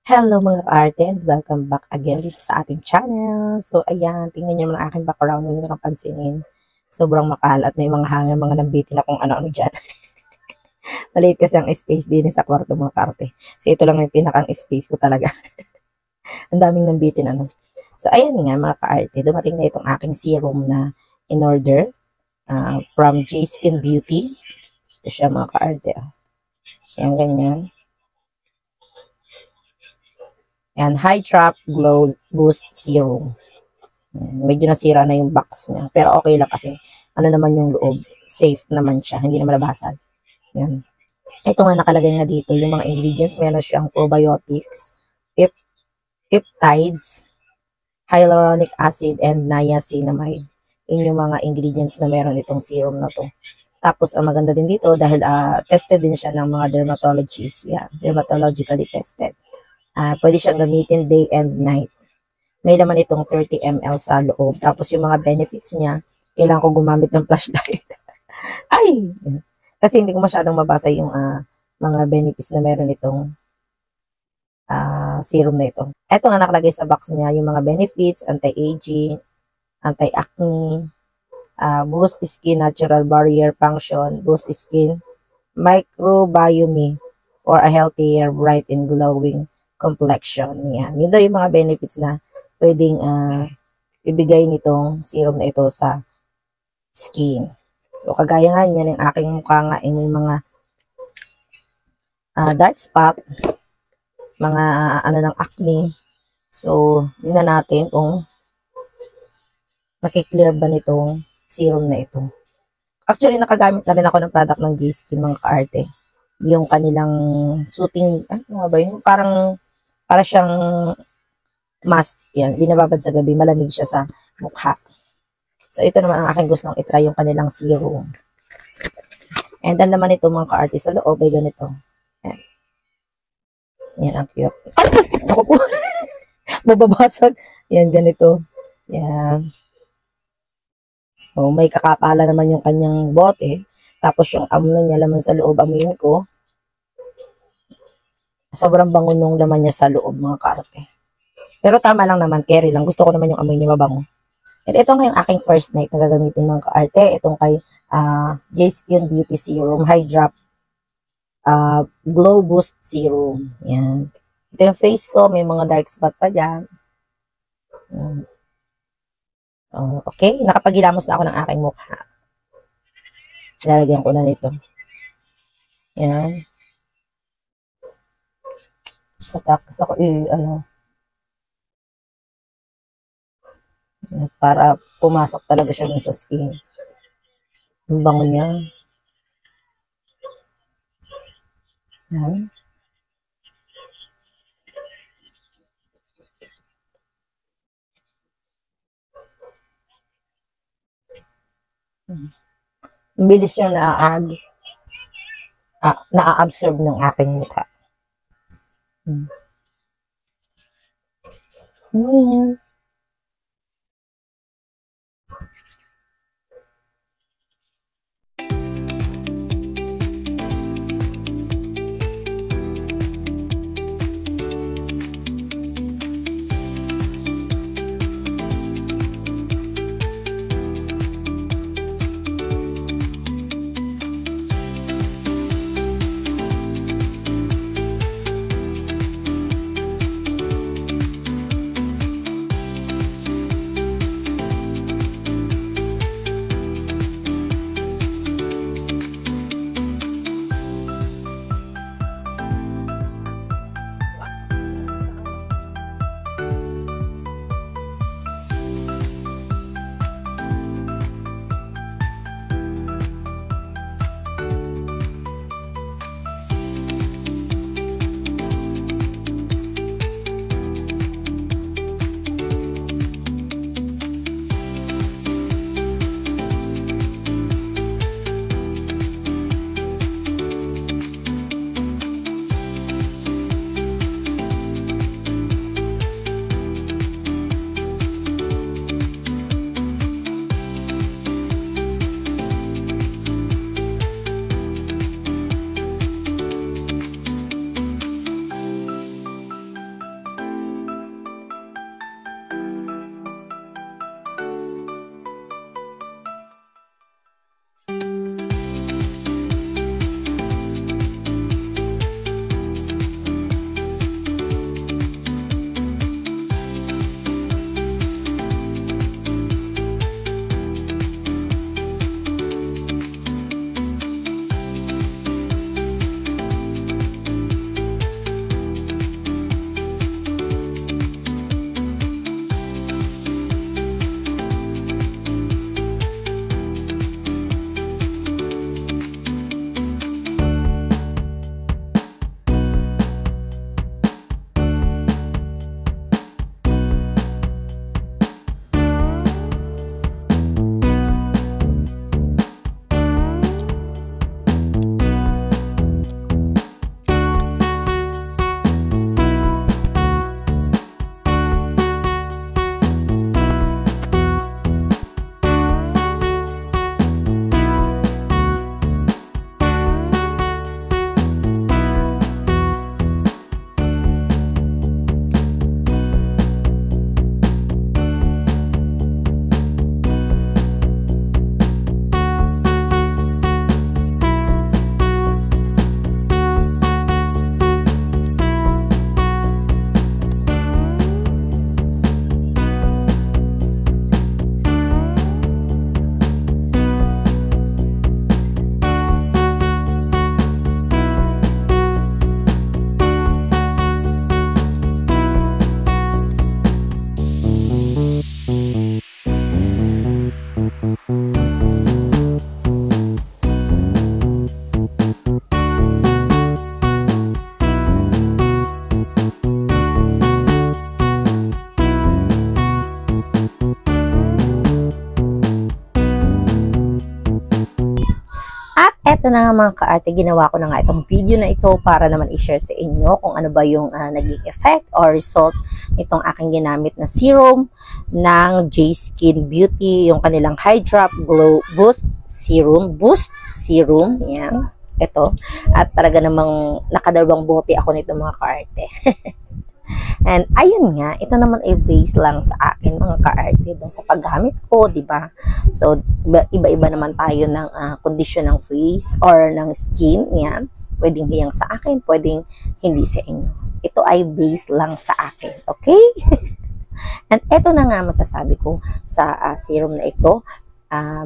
Hello mga ka-arte and welcome back again dito sa ating channel. So ayan, tingnan nyo naman ang aking background, hindi nyo napansinin. Sobrang makalat, may mga hangin, mga nambitin na kung ano-ano dyan. Maliit kasi ang space din sa kwarto mga ka-arte. So ito lang yung pinakang space ko talaga. Ang daming nambitin ano. So ayan nga mga ka-arte, dumating na itong aking serum na in order from J Skin Beauty. Ito siya mga ka-arte. Ayan ganyan. Yan, High Trap Glow Boost Serum. Medyo nasira na yung box niya. Pero okay lang kasi ano naman yung loob. Safe naman siya. Hindi naman nabasag. Yan. Ito nga nakalagay nga dito. Yung mga ingredients. Meron siyang probiotics, peptides, hyaluronic acid, and niacinamide. Yun yung mga ingredients na meron itong serum na to. Tapos, ang maganda din dito dahil tested din siya ng mga dermatologists. Yan. Dermatologically tested. Pwede siyang gamitin day and night. May laman itong 30 ml sa loob. Tapos yung mga benefits niya, kailangan ko gumamit ng flashlight. Ay! Kasi hindi ko masyadong mabasa yung mga benefits na meron itong serum na ito. Ito nga nakalagay sa box niya, yung mga benefits, anti-aging, anti-acne, boost skin natural barrier function, boost skin microbiome for a healthier, bright, and glowing complexion. Yan. Yun daw yung mga benefits na pwedeng ibigay nitong serum na ito sa skin. So, kagaya nga niyan, yung aking mukha nga ay may mga dark spot, mga ng acne. So, tingnan natin kung makiklear ba nitong serum na ito. Actually, nakagamit na rin ako ng product ng J-Skin mga ka-arte. Yung kanilang soothing, ano ba yun? Para siyang mask. Yan, binababad sa gabi, malamig siya sa mukha. So, ito naman ang aking gustong itry, yung kanilang serum. And then naman ito mga ka-arte sa loob ay ganito. Yan. Yan, ang cute. Ay! Ako po! Mababasag. Yan, ganito. Yan. So, may kakapala naman yung kanyang bote. Tapos yung amno niya, laman sa loob, amuin ko. Sobrang bango nung laman niya sa loob, mga ka-arte. Pero tama lang naman, carry lang. Gusto ko naman yung amoy niya mabango. At ito nga yung aking first night na gagamitin mga ka-arte. Itong kay J Skin Beauty Serum High Drop Glow Boost Serum. Yan. Ito yung face ko. May mga dark spot pa dyan. Okay. Nakapagilamos na ako ng aking mukha. Lalagyan ko na nito. Yan. Tapos ako para pumasok talaga siya sa skin. Ang bango niya. Yan. Ang bilis yung na-absorb ng aking mukha. Eto na nga mga ka-arte, ginawa ko na nga itong video na ito para naman i-share sa inyo kung ano ba yung naging effect or result nitong aking ginamit na serum ng J-Skin Beauty, yung kanilang Hydra Glow Boost Serum, yan, ito. At talaga namang nakadalawang bote ako nito mga ka-arte. And ayun nga, ito naman ay base lang sa akin mga ka-arte doon sa paggamit ko, di ba? So iba-iba naman tayo ng kondisyon ng face or ng skin, yan. Pwedeng hiyang sa akin, pwedeng hindi sa inyo. Ito ay base lang sa akin, okay? And ito na nga masasabi ko sa serum na ito.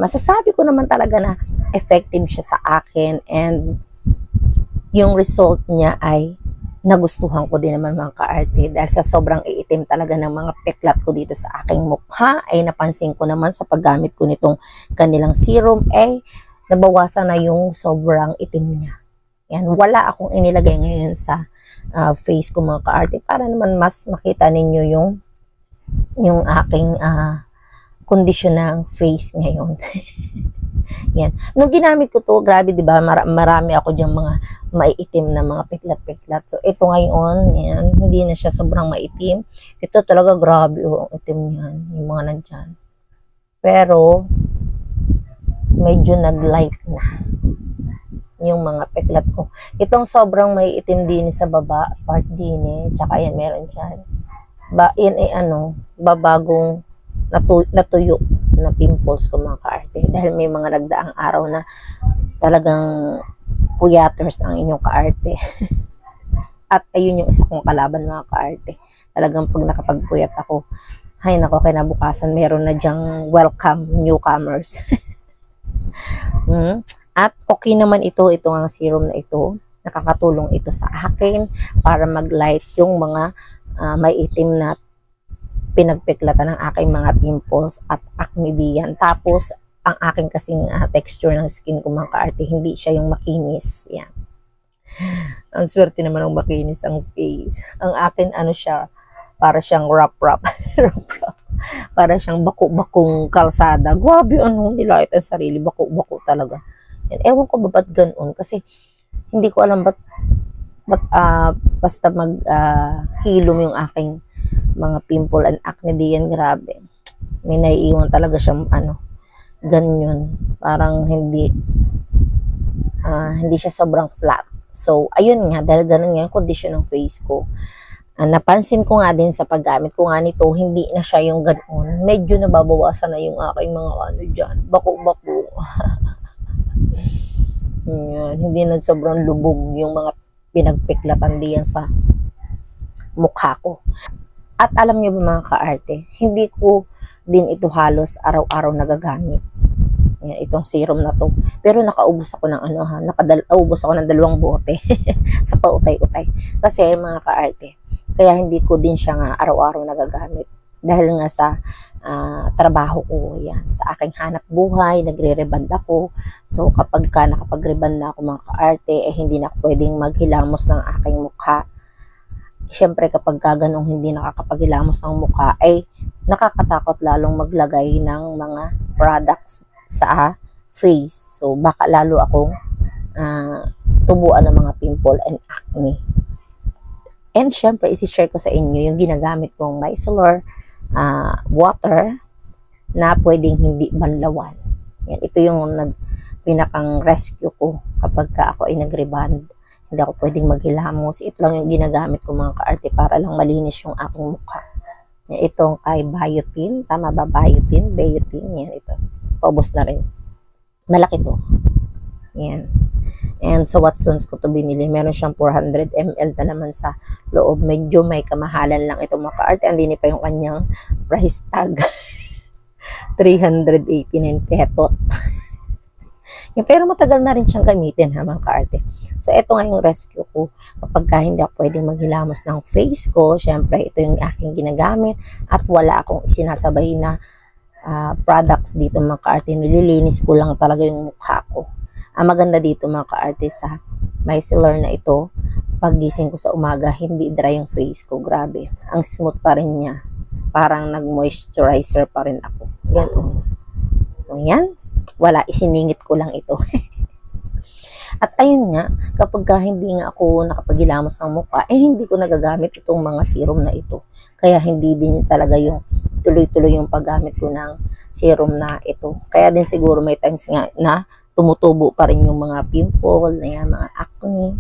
Masasabi ko naman talaga na effective siya sa akin and yung result niya ay nagustuhan ko din naman mga ka-arte dahil sa sobrang iitim talaga ng mga peklat ko dito sa aking mukha ay napansin ko naman sa paggamit ko nitong kanilang serum nabawasan na yung sobrang itim niya. Yan, wala akong inilagay ngayon sa face ko mga ka-arte para naman mas makita ninyo yung aking kondisyon ng face ngayon. Yan. Nung ginamit ko to, grabe, di ba? Marami ako diyang mga maiitim na mga peklat-peklat. So, ito ngayon, yan, hindi na siya sobrang maitim. Ito talaga, grabe, ang itim niyan, yung mga nandyan. Pero, medyo nag-light na yung mga peklat ko. Itong sobrang maiitim din sa baba, part din tsaka yan, meron dyan. Yan ay babagong natuyo na pimples ko mga ka-arte dahil may mga nagdaang araw na talagang puyaters ang inyong ka-arte. At ayun yung isa kong kalaban mga ka-arte. Talagang pag nakapagpuyat ako, ay nako, kinabukasan meron na dyang welcome newcomers. At okay naman ito ang serum na ito. Nakakatulong ito sa akin para mag-light yung mga may itim na pinagpeklatan ng aking mga pimples at acne diyan. Tapos, ang aking kasing texture ng skin ko mga ka-arte, hindi siya yung makinis. Yan. Ang swerte naman ng makinis ang face. Ang akin, siya, para siyang rap-rap. Para siyang bako-bakong kalsada. Grabe, nilait ang sarili. Bako-bako talaga. Yan. Ewan ko ba ba't ganun? Kasi, hindi ko alam ba't basta hilom yung aking mga pimple and acne diyan, grabe. May naiiwan talaga siyang ganyan. Parang hindi siya sobrang flat. So, ayun nga, dahil ganun nga yung condition ng face ko. Napansin ko nga din sa paggamit ko nga nito, hindi na siya yung ganun. Medyo nababawasan na yung aking mga dyan. Bako-bako. Hindi na sobrang lubog yung mga pinagpiklatan diyan sa mukha ko. At alam niyo ba mga ka-arte, hindi ko din ito halos araw-araw nagagamit. Yan, itong serum na to. Pero nakaubos ako ng nakadaubos ako ng 2 bote sa pautay-utay. Kasi mga ka-arte, kaya hindi ko din siya nga araw-araw nagagamit. Dahil nga sa trabaho ko, yan, sa aking hanap buhay, nagre-reband ako. So kapag nakapag-reband na ako mga ka-arte, hindi na ako pwedeng maghilamos ng aking mukha. Siyempre kapag ganong hindi nakakapaghilamos ng mukha ay nakakatakot lalong maglagay ng mga products sa face. So baka lalo akong tubuan ng mga pimple and acne. And siyempre isi-share ko sa inyo yung ginagamit kong micellar water na pwedeng hindi banlawan. Yan, ito yung pinakang rescue ko kapag ako ay nag-reband. Hindi ako pwedeng maghilamos. Ito lang yung ginagamit ko mga ka-arte para lang malinis yung aking mukha. Itong kay Biotin. Tama ba? Biotin? Yan, ito. Paubos na rin. Malaki to. Yan. And sa Watsons ko to binili. Meron siyang 400 ml na naman sa loob. Medyo may kamahalan lang itong mga ka-arte. Andini pa yung kanyang price tag. 389 petot. Pero matagal na rin siyang gamitin mga ka-arte. So, ito nga yung rescue ko. Kapag hindi ako pwedeng maghilamos ng face ko, syempre, ito yung aking ginagamit at wala akong isinasabay na products dito mga ka-arte. Nililinis ko lang talaga yung mukha ko. Ang maganda dito mga ka-arte sa micellar na ito, paggising ko sa umaga, hindi dry yung face ko. Grabe. Ang smooth pa rin niya. Parang nag-moisturizer pa rin ako. Ganun. So, yan. Wala, isiningit ko lang ito. At ayun nga, kapag hindi nga ako nakapagilamos ng mukha, hindi ko nagagamit itong mga serum na ito. Kaya hindi din talaga yung tuloy-tuloy yung paggamit ko ng serum na ito. Kaya din siguro may times nga na tumutubo pa rin yung mga pimple, na yan, mga acne.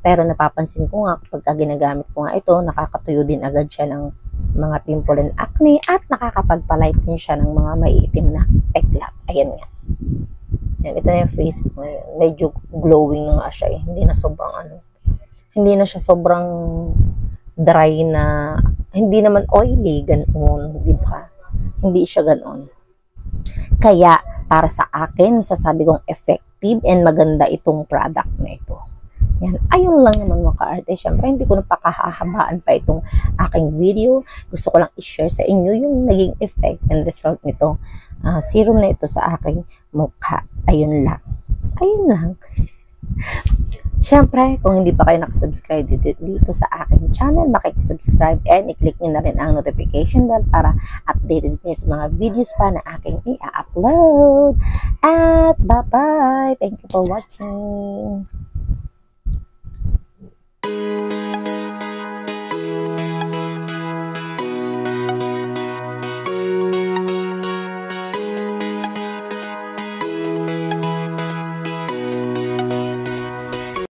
Pero napapansin ko nga kapag ginagamit ko nga ito, nakakatuyo din agad siya ng mga pimple and acne at nakakapagpalight din siya ng mga maiitim na peklat. Ayan nga. Yan, ito na yung face ko ngayon. Medyo glowing na nga siya eh. Hindi na sobrang hindi na siya sobrang dry na, hindi naman oily, ganoon, di ba? Hindi siya ganoon. Kaya, para sa akin, masasabi kong effective and maganda itong product na ito. Yan. Ayun lang naman mga ka-arte. Siyempre, hindi ko na pakahahabaan pa itong aking video. Gusto ko lang i-share sa inyo yung naging effect and result nito. Serum na ito sa aking mukha. Ayun lang. Ayun lang. Siyempre, kung hindi pa kayo nakasubscribe dito sa aking channel, makikisubscribe and i-click nyo na rin ang notification bell para updated kayo sa mga videos pa na aking i-upload. At bye-bye! Thank you for watching!